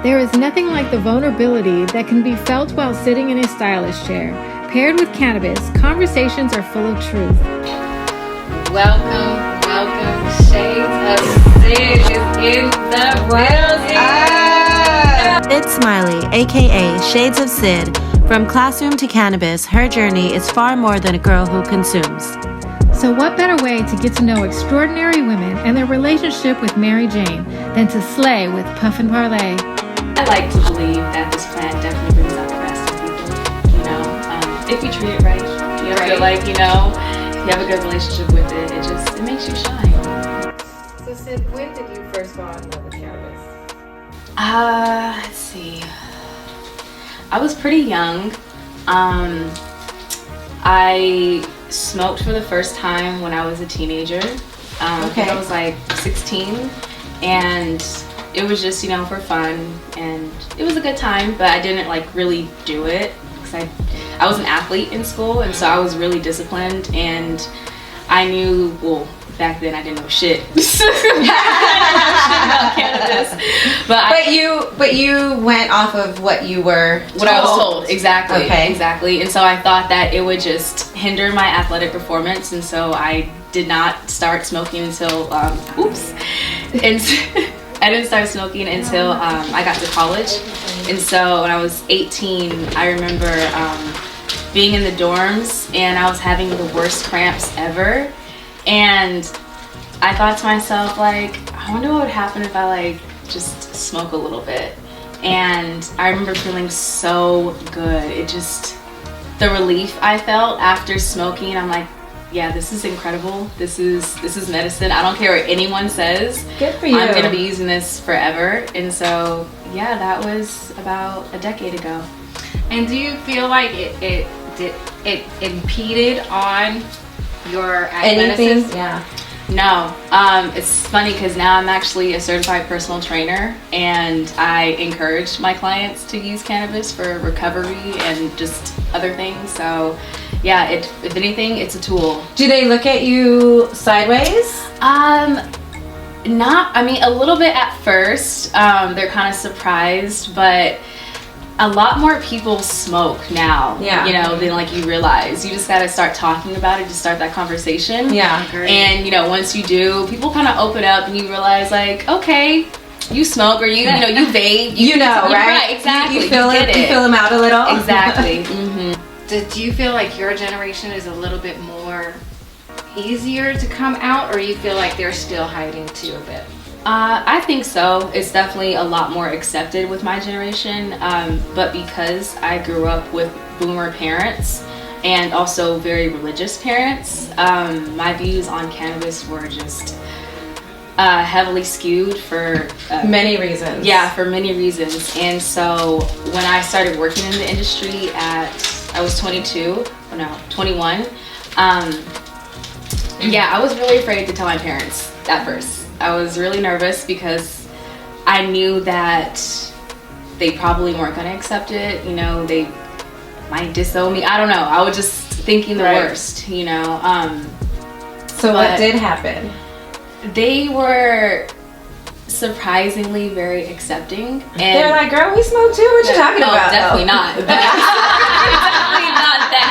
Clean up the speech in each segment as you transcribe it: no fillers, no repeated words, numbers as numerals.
There is nothing like the vulnerability that can be felt while sitting in a stylish chair. Paired with cannabis, conversations are full of truth. Welcome, Shades of Syd is in the building. Syd Smiley, aka Shades of Syd. From classroom to cannabis, her journey is far more than a girl who consumes. So what better way to get to know extraordinary women and their relationship with Mary Jane than to slay with Puff and Parlay? I like to believe that this plant definitely brings out the best in people. You know, if you treat it right, you know, feel like, you know, if you have a good relationship with it, it makes you shine. So Syd, when did you first fall in love with cannabis? Let's see. I was pretty young. I smoked for the first time when I was a teenager. I think I was like 16, and it was just, you know, for fun, and it was a good time, but I didn't like really do it because I was an athlete in school, and so I was really disciplined, and I knew, well, back then I didn't know shit about cannabis. But you went off of what you were told. What I was told, exactly. Okay. Exactly. And so I thought that it would just hinder my athletic performance, and so I did not start smoking until and I didn't start smoking until I got to college. And so when I was 18, I remember being in the dorms, and I was having the worst cramps ever. And I thought to myself, like, I wonder what would happen if I like just smoke a little bit. And I remember feeling so good. It just, the relief I felt after smoking, I'm like, yeah, this is incredible. This is medicine. I don't care what anyone says. Good for you. I'm gonna be using this forever. And so, yeah, that was about a decade ago. And do you feel like it impeded on your athleticism? Anything? Yeah. No, it's funny because now I'm actually a certified personal trainer, and I encourage my clients to use cannabis for recovery and just other things. So yeah, if anything, it's a tool. Do they look at you sideways? Not, I mean, a little bit at first. They're kind of surprised, but a lot more people smoke now, you know, than like you realize. You just gotta start talking about it to start that conversation. Yeah. Great. And you know, once you do, people kind of open up, and you realize, like, okay, you smoke, or you know, you vape. You know, right? Right, exactly. You feel it. You feel them out a little. Exactly. Mm-hmm. Do you feel like your generation is a little bit more easier to come out, or you feel like they're still hiding too a bit? I think so. It's definitely a lot more accepted with my generation, but because I grew up with boomer parents and also very religious parents, my views on cannabis were just heavily skewed for many reasons. Yeah, for many reasons. And so when I started working in the industry I was 21. Yeah, I was really afraid to tell my parents at first. I was really nervous because I knew that they probably weren't going to accept it. You know, they might disown me. I don't know. I was just thinking the worst, you know. So what did happen? They were surprisingly very accepting. And they're like, girl, we smoke too. What you talking about? Definitely not. Definitely not that.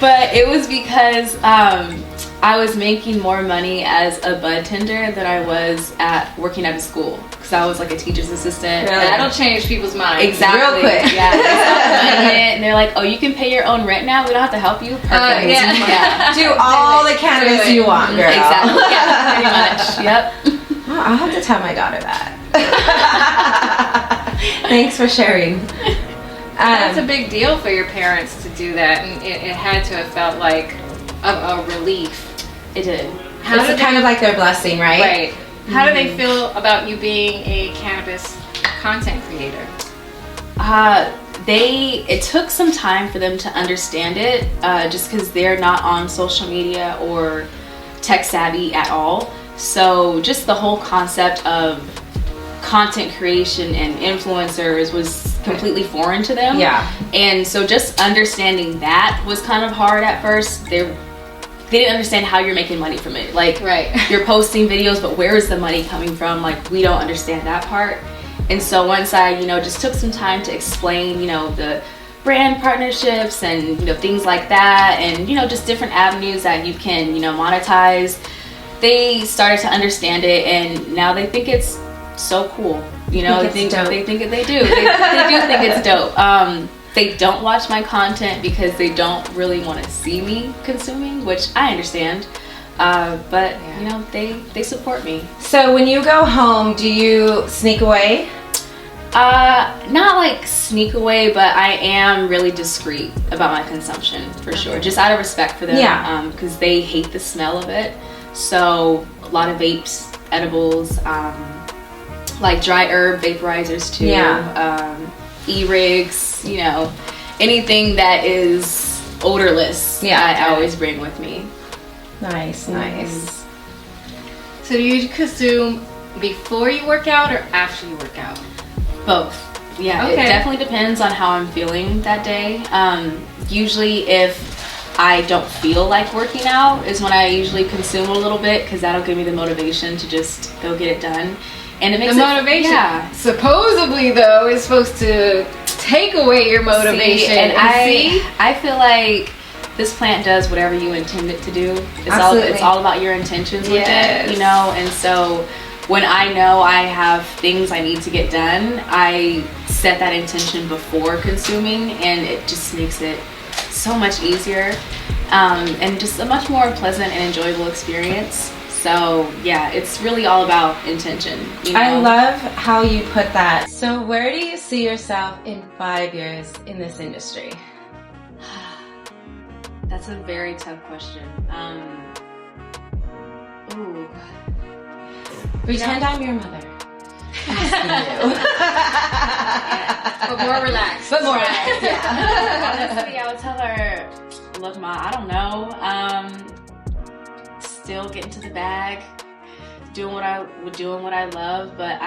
But it was because I was making more money as a bud tender than I was at working at a school, because I was like a teacher's assistant. Really? That'll change people's minds. Exactly. Real quick. Yeah. And they're like, oh, you can pay your own rent now? We don't have to help you? Perfect. Yeah. Do all the cannabis you want, girl. Exactly. Yeah, pretty much. Yep. Oh, I'll have to tell my daughter that. Thanks for sharing. That's a big deal for your parents to do that, and it had to have felt like a relief. It did. It's kind of like their blessing, right? Right. How do they feel about you being a cannabis content creator? It took some time for them to understand it, just because they're not on social media or tech savvy at all. So just the whole concept of content creation and influencers was completely foreign to them. Yeah. And so just understanding that was kind of hard at first. they didn't understand how you're making money from it. Like, you're posting videos, but where is the money coming from? Like, we don't understand that part. And so once I, you know, just took some time to explain, you know, the brand partnerships and, you know, things like that, and, you know, just different avenues that you can, you know, monetize, they started to understand it, and now they think it's so cool. You know, they do. They do think it's dope. They don't watch my content because they don't really want to see me consuming, which I understand. But you know, they support me. So when you go home, do you sneak away? Not like sneak away, but I am really discreet about my consumption for sure. Just out of respect for them. Yeah. Because they hate the smell of it. So a lot of vapes, edibles, like dry herb vaporizers too. Yeah. E-rigs, you know, anything that is odorless. Yeah. I always bring with me. Nice, nice. So do you consume before you work out or after you work out? Both. Yeah, okay. It definitely depends on how I'm feeling that day. Usually if I don't feel like working out is when I usually consume a little bit, because that'll give me the motivation to just go get it done. And it makes the motivation. Supposedly though, is supposed to take away your motivation. I feel like this plant does whatever you intend it to do. It's all about your intentions with it, you know. And so when I know I have things I need to get done, I set that intention before consuming, and it just makes it so much easier, and just a much more pleasant and enjoyable experience. So yeah, it's really all about intention. You know? I love how you put that. So where do you see yourself in 5 years in this industry? That's a very tough question. Pretend I'm your mother. But more relaxed. Yeah. Honestly, I would tell her, look, Ma, I don't know. Still getting to the bag, doing what I love, but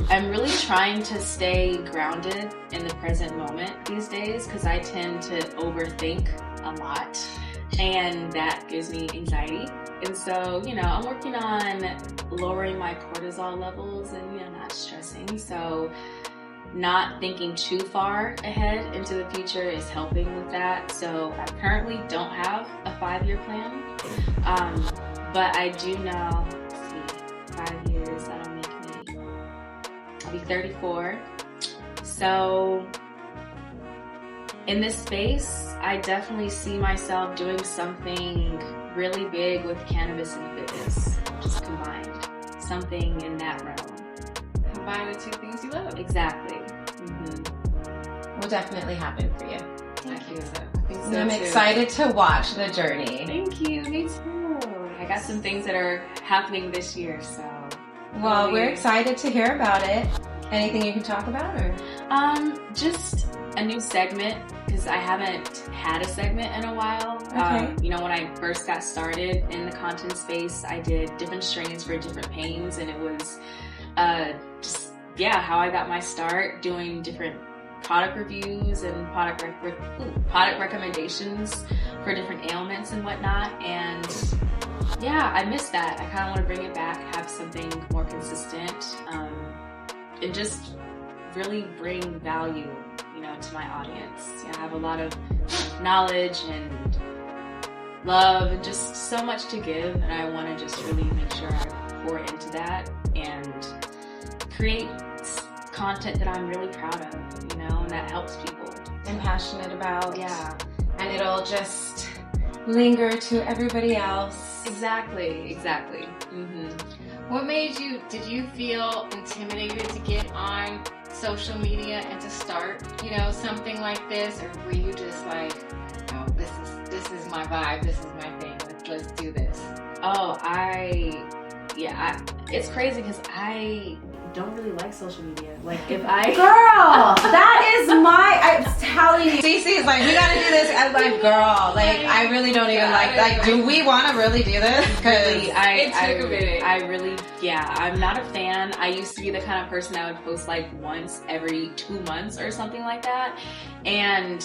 I'm really trying to stay grounded in the present moment these days, because I tend to overthink a lot, and that gives me anxiety. And so, you know, I'm working on lowering my cortisol levels and, you know, not stressing. So not thinking too far ahead into the future is helping with that. So I currently don't have a 5-year plan. But I do know, let's see, 5 years, that'll make me, I'll be 34. So in this space, I definitely see myself doing something really big with cannabis and fitness, just combined. Something in that realm. Combine the two things you love. Exactly. Will definitely happen for you. Thank you. I'm excited to watch the journey. Thank you. Me too. I got some things that are happening this year, so. Well, we're excited to hear about it. Anything you can talk about, or? Just a new segment, because I haven't had a segment in a while. Okay. You know, when I first got started in the content space, I did different strains for different pains, and it was just, yeah, how I got my start doing different product reviews and product recommendations for different ailments and whatnot. And yeah, I miss that. I kind of want to bring it back, have something more consistent, and just really bring value, you know, to my audience. Yeah, I have a lot of knowledge and love and just so much to give, and I want to just really make sure I pour into that and create content that I'm really proud of, you know, and that helps people. And passionate about. Yeah. And it'll just linger to everybody else. Exactly. What made you, did you feel intimidated to get on social media and to start, you know, something like this? Or were you just like, oh, this is my vibe, this is my thing, let's do this? Oh, it's crazy because I don't really like social media. Like, if I... Girl, that is I'm telling you. CeCe is like, we gotta do this. I'm like, girl, like, I really don't even like, do we want to really do this? Because it took a minute. I'm not a fan. I used to be the kind of person that would post like once every 2 months or something like that. And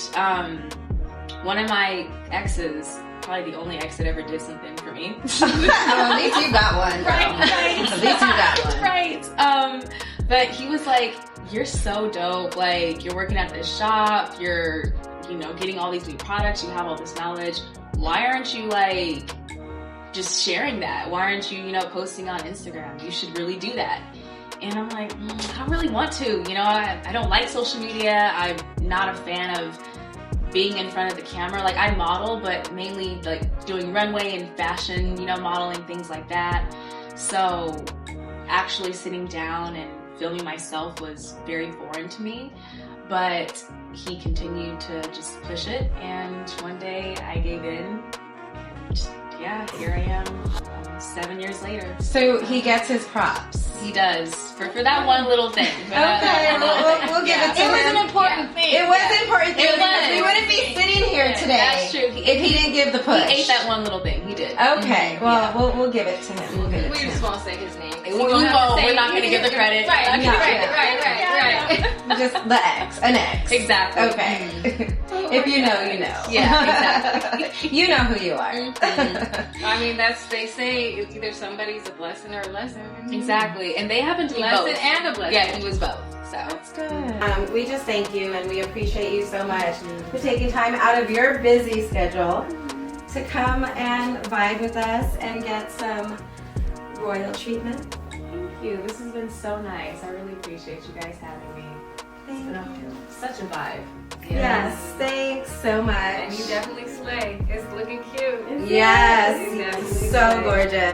one of my exes, probably the only ex that ever did something for me. Well, at least you got one. Right. At least you got one. Right. But he was like, you're so dope. Like, you're working at this shop. You're, you know, getting all these new products. You have all this knowledge. Why aren't you like just sharing that? Why aren't you, you know, posting on Instagram? You should really do that. And I'm like, I don't really want to. You know, I don't like social media. I'm not a fan of being in front of the camera. Like, I model, but mainly like doing runway and fashion, you know, modeling, things like that. So actually sitting down and filming myself was very foreign to me. But he continued to just push it, and one day I gave in, and yeah, here I am 7 years later. So he gets his props. He does, for that one little thing. Okay, we'll give it to him. It was an important thing. It was an important thing It because was. we wouldn't be sitting here today That's true. if he didn't give the push. He ate that one little thing. He did. Okay, well, we'll give it to him. We'll give it We to just him. won't say his name. We won't. We're not going to give the credit. Right, Not gonna give the right. Just the X, an X. Exactly. Okay. If you know, you know. Yeah, exactly. You know who you are. I mean, they say either somebody's a blessing or a lesson. Exactly. And they happen to be Lesson both. and a blessing. Yeah, he was both. So That's good. We just thank you and we appreciate you so much for taking time out of your busy schedule to come and vibe with us and get some royal treatment. thank you. This has been so nice. I really appreciate you guys having me. It's been such a vibe. Yes, thanks so much. And you definitely slay. It's looking cute. Yes, You definitely so slay. gorgeous.